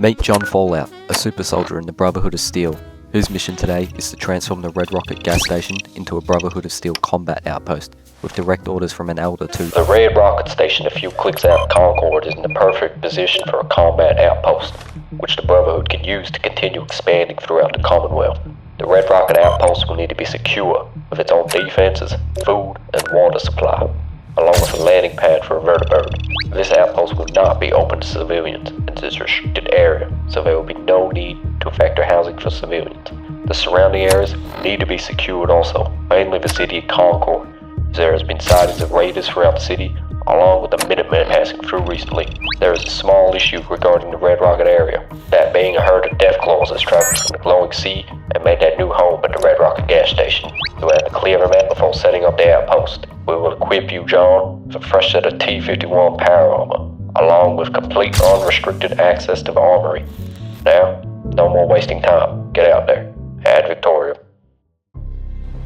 Meet John Fallout, a super soldier in the Brotherhood of Steel, whose mission today is to transform the Red Rocket gas station into a Brotherhood of Steel combat outpost, with direct orders from an elder to The Red Rocket station a few clicks out of Concord is in the perfect position for a combat outpost, which the Brotherhood can use to continue expanding throughout the Commonwealth. The Red Rocket outpost will need to be secure, with its own defenses, food, and water supply, along with a landing pad for a vertibird. This outpost will not be open to civilians in this restricted area, so there will be no need to factor housing for civilians. The surrounding areas need to be secured also, mainly the city of Concord, as there has been sightings of raiders throughout the city, along with the Minutemen passing through recently. There is a small issue regarding the Red Rocket area, that being a herd of Deathclaws has traveled from the glowing sea and made their new home at the Red Rocket gas station. So we have to clear them out before setting up the outpost. We will equip you, John, with a fresh set of T-51 power armor, along with complete unrestricted access to the armory. Now, no more wasting time. Get out there. Ad Victoria.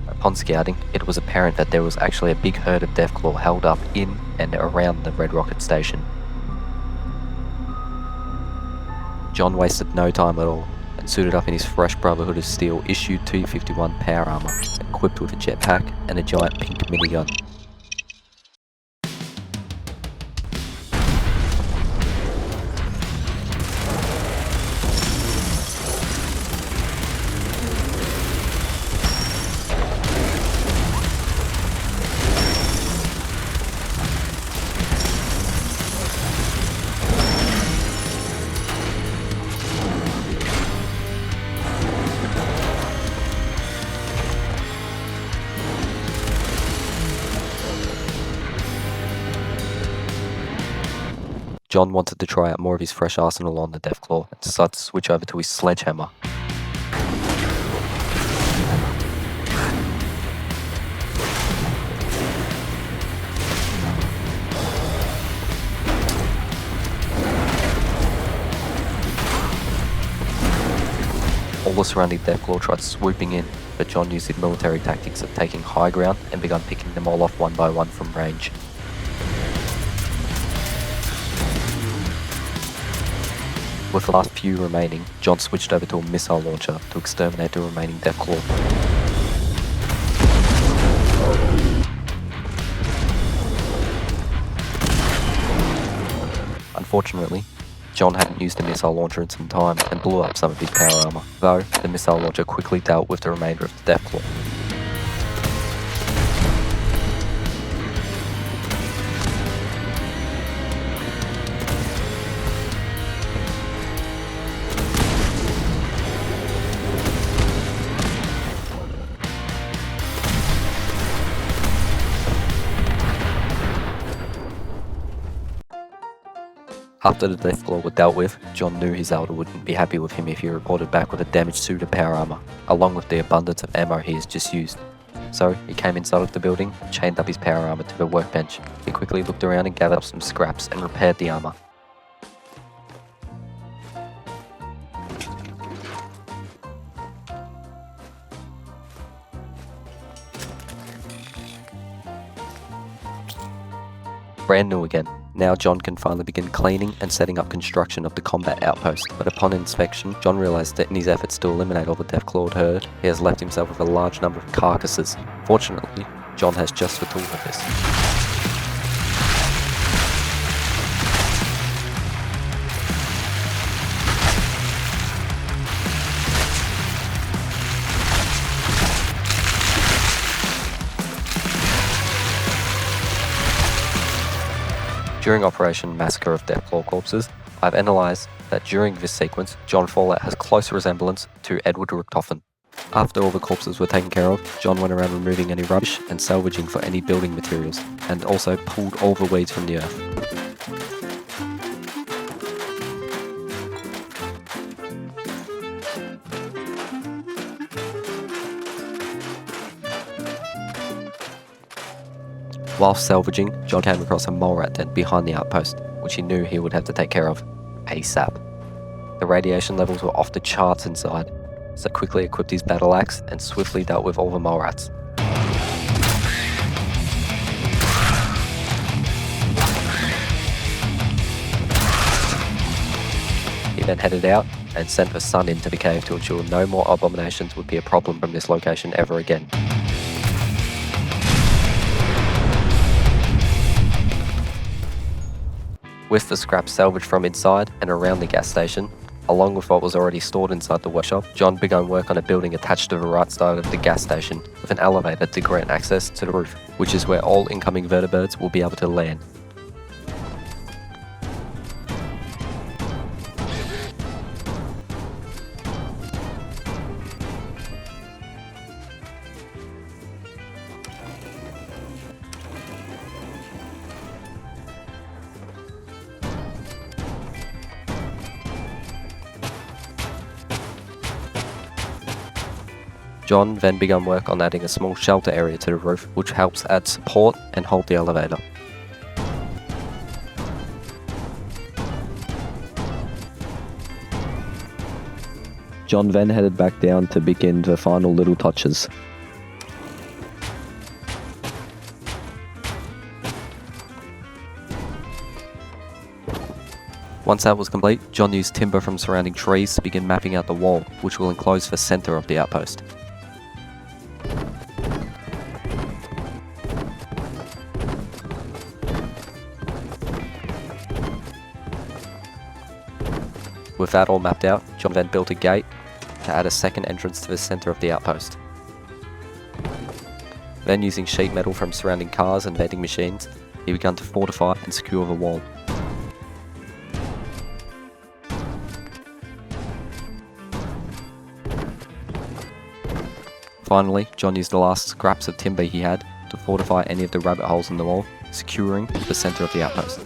Upon scouting, it was apparent that there was actually a big herd of Deathclaw held up in and around the Red Rocket station. John wasted no time at all and suited up in his fresh Brotherhood of Steel issued T-51 power armor, equipped with a jetpack and a giant pink minigun. John wanted to try out more of his fresh arsenal on the Deathclaw and decided to switch over to his sledgehammer. All the surrounding Deathclaw tried swooping in, but John used his military tactics of taking high ground and began picking them all off one by one from range. With the last few remaining, John switched over to a missile launcher to exterminate the remaining Deathclaw. Unfortunately, John hadn't used a missile launcher in some time and blew up some of his power armor, though the missile launcher quickly dealt with the remainder of the Deathclaw. After the Deathclaw were dealt with, John knew his elder wouldn't be happy with him if he reported back with a damaged suit of power armor, along with the abundance of ammo he has just used. So he came inside of the building, chained up his power armor to the workbench. He quickly looked around and gathered up some scraps and repaired the armor. Brand new again. Now John can finally begin cleaning and setting up construction of the combat outpost, but upon inspection, John realized that in his efforts to eliminate all the Deathclawed herd, he has left himself with a large number of carcasses. Fortunately, John has just the tool for this. During Operation Massacre of Deathclaw Corpses, I've analysed that during this sequence, John Fallout has close resemblance to Edward Richtofen. After all the corpses were taken care of, John went around removing any rubbish and salvaging for any building materials, and also pulled all the weeds from the earth. Whilst salvaging, John came across a mole rat den behind the outpost, which he knew he would have to take care of ASAP. The radiation levels were off the charts inside, so quickly equipped his battle axe and swiftly dealt with all the mole rats. then headed out and sent her son into the cave to ensure no more abominations would be a problem from this location ever again. With the scrap salvaged from inside and around the gas station, along with what was already stored inside the workshop, John began work on a building attached to the right side of the gas station with an elevator to grant access to the roof, which is where all incoming vertibirds will be able to land. John then began work on adding a small shelter area to the roof, which helps add support and hold the elevator. John then headed back down to begin the final little touches. Once that was complete, John used timber from surrounding trees to begin mapping out the wall, which will enclose the center of the outpost. With that all mapped out, John then built a gate to add a second entrance to the center of the outpost. Then, using sheet metal from surrounding cars and vending machines, he began to fortify and secure the wall. Finally, John used the last scraps of timber he had to fortify any of the rabbit holes in the wall, securing the center of the outpost.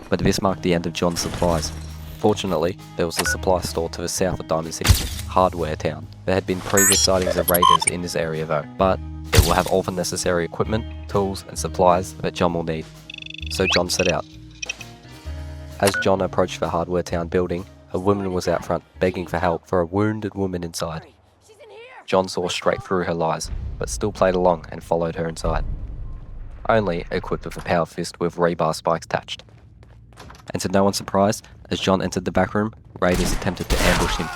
But this marked the end of John's supplies. Fortunately, there was a supply store to the south of Diamond City, Hardware Town. There had been previous sightings of raiders in this area though, but it will have all the necessary equipment, tools and supplies that John will need. So John set out. As John approached the Hardware Town building, a woman was out front begging for help for a wounded woman inside. John saw straight through her lies, but still played along and followed her inside, only equipped with a power fist with rebar spikes attached. And to no one's surprise, as John entered the back room, raiders attempted to ambush him.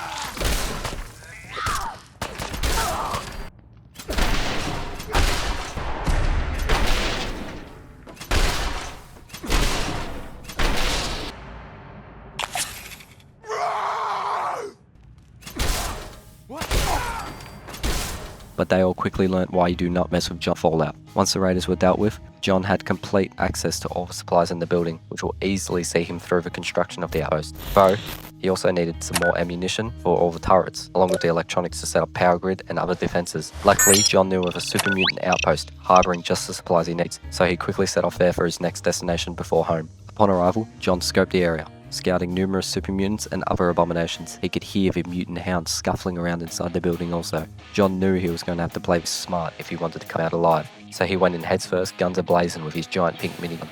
But they all quickly learnt why you do not mess with John Fallout. Once the raiders were dealt with, John had complete access to all the supplies in the building, which will easily see him through the construction of the outpost. Though, he also needed some more ammunition for all the turrets, along with the electronics to set up power grid and other defences. Luckily, John knew of a super mutant outpost, harbouring just the supplies he needs, so he quickly set off there for his next destination before home. Upon arrival, John scoped the area. Scouting numerous super mutants and other abominations, he could hear the mutant hounds scuffling around inside the building also. John knew he was going to have to play this smart if he wanted to come out alive, so he went in heads first, guns a-blazing with his giant pink minigun.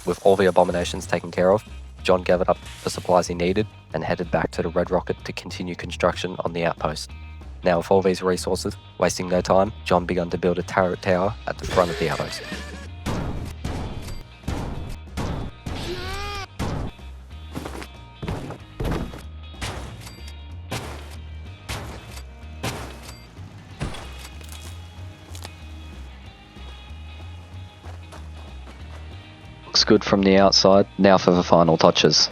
With all the abominations taken care of, John gathered up the supplies he needed and headed back to the Red Rocket to continue construction on the outpost. Now with all these resources, wasting no time, John began to build a turret tower at the front of the outpost. good from the outside, now for the final touches.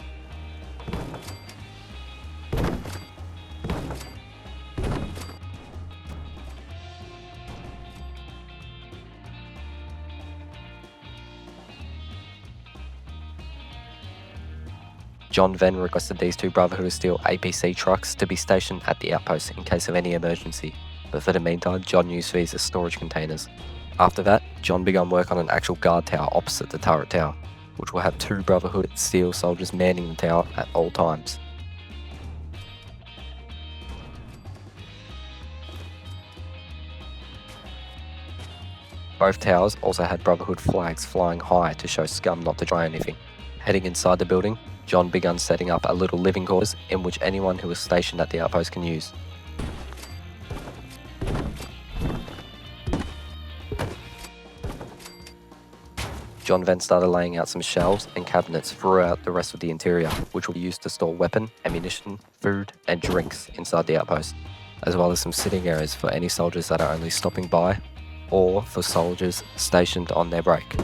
John then requested these two Brotherhood of Steel APC trucks to be stationed at the outpost in case of any emergency, but for the meantime, John used these as storage containers. After that, John began work on an actual guard tower opposite the turret tower, which will have two Brotherhood Steel soldiers manning the tower at all times. Both towers also had Brotherhood flags flying high to show scum not to try anything. Heading inside the building, John began setting up a little living quarters in which anyone who was stationed at the outpost can use. John then started laying out some shelves and cabinets throughout the rest of the interior, which will be used to store weapon, ammunition, food, and drinks inside the outpost, as well as some sitting areas for any soldiers that are only stopping by, or for soldiers stationed on their break.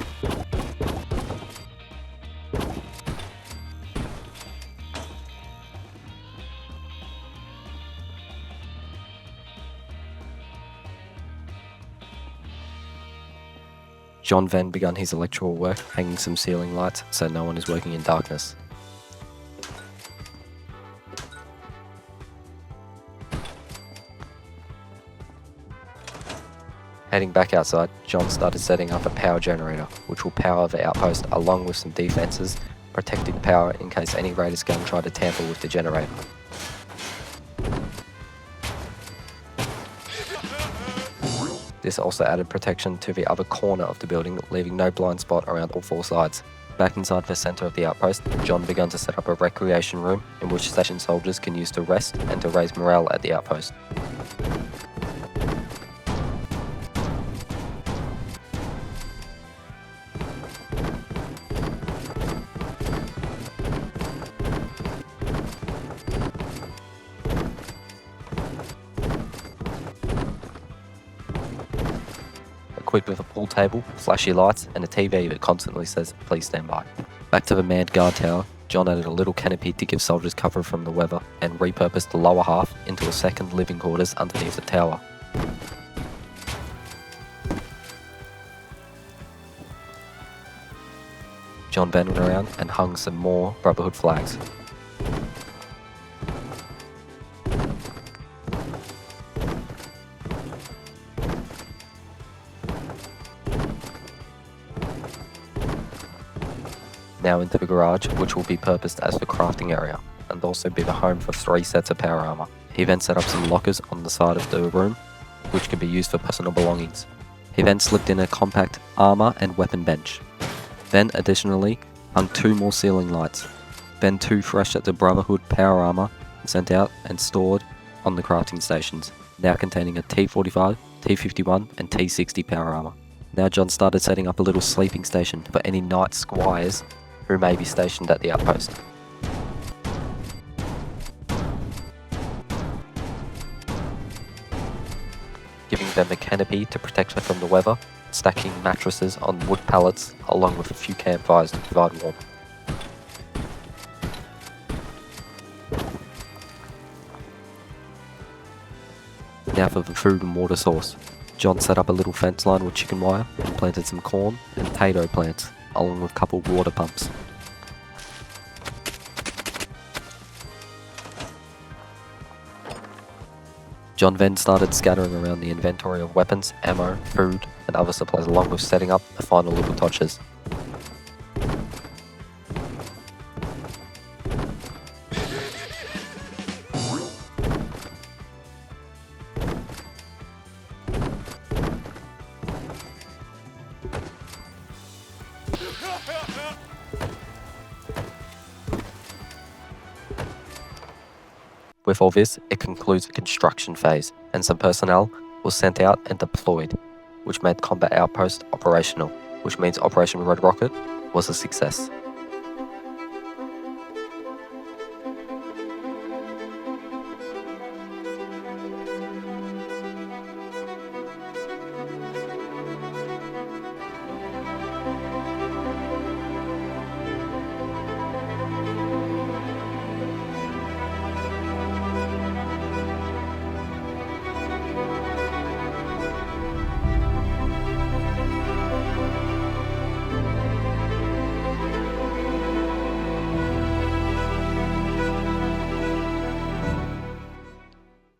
John then began his electrical work, hanging some ceiling lights so no one is working in darkness. Heading back outside, John started setting up a power generator, which will power the outpost along with some defences, protecting power in case any raiders go and try to tamper with the generator. This also added protection to the other corner of the building, leaving no blind spot around all four sides. Back inside the centre of the outpost, John began to set up a recreation room in which stationed soldiers can use to rest and to raise morale at the outpost. Equipped with a pool table, flashy lights, and a TV that constantly says, "Please stand by." Back to the manned guard tower, John added a little canopy to give soldiers cover from the weather, and repurposed the lower half into a second living quarters underneath the tower. John then went around and hung some more Brotherhood flags. Now into the garage, which will be purposed as the crafting area, and also be the home for 3 sets of power armor. He then set up some lockers on the side of the room, which can be used for personal belongings. He then slipped in a compact armor and weapon bench. Then additionally, hung 2 more ceiling lights. Then 2 fresh sets of Brotherhood power armor sent out and stored on the crafting stations, now containing a T45, T51 and T60 power armor. Now John started setting up a little sleeping station for any night squires who may be stationed at the outpost. Giving them a canopy to protect them from the weather, stacking mattresses on wood pallets along with a few campfires to provide warmth. Now for the food and water source. John set up a little fence line with chicken wire and planted some corn and potato plants, along with coupled water pumps. John then started scattering around the inventory of weapons, ammo, food, and other supplies, along with setting up the final little touches. With all this, it concludes the construction phase, and some personnel was sent out and deployed, which made Combat Outpost operational, which means Operation Red Rocket was a success.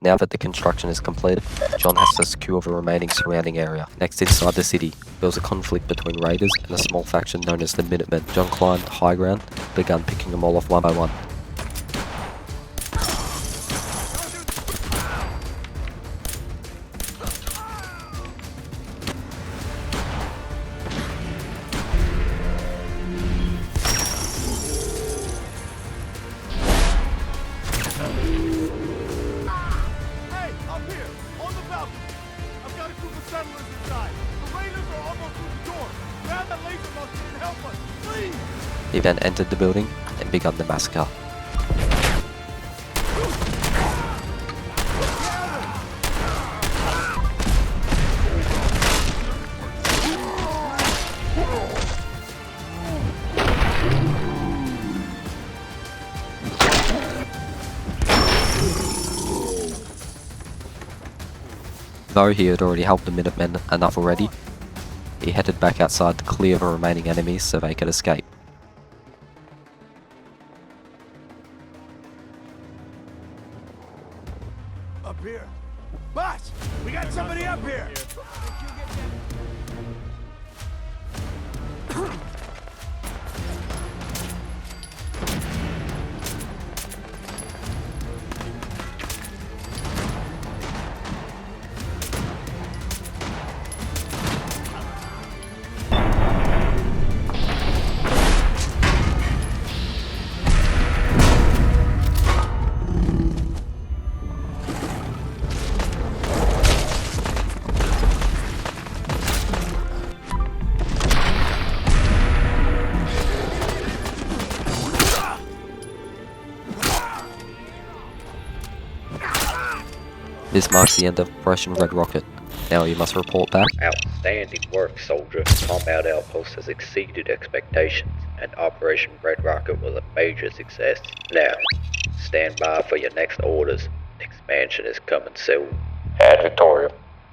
Now that the construction is completed, John has to secure the remaining surrounding area. Next, inside the city, there was a conflict between raiders and a small faction known as the Minutemen. John climbed high ground and began picking them all off one by one. He then entered the building and began the massacre. Though he had already helped the Minutemen enough already, he headed back outside to clear the remaining enemies so they could escape. Up here. Boss! We got somebody up here! This marks the end of Operation Red Rocket. Now you must report back. Outstanding work, soldier. Combat Outpost has exceeded expectations, and Operation Red Rocket was a major success. Now, stand by for your next orders. Expansion is coming soon. Ad Victoria.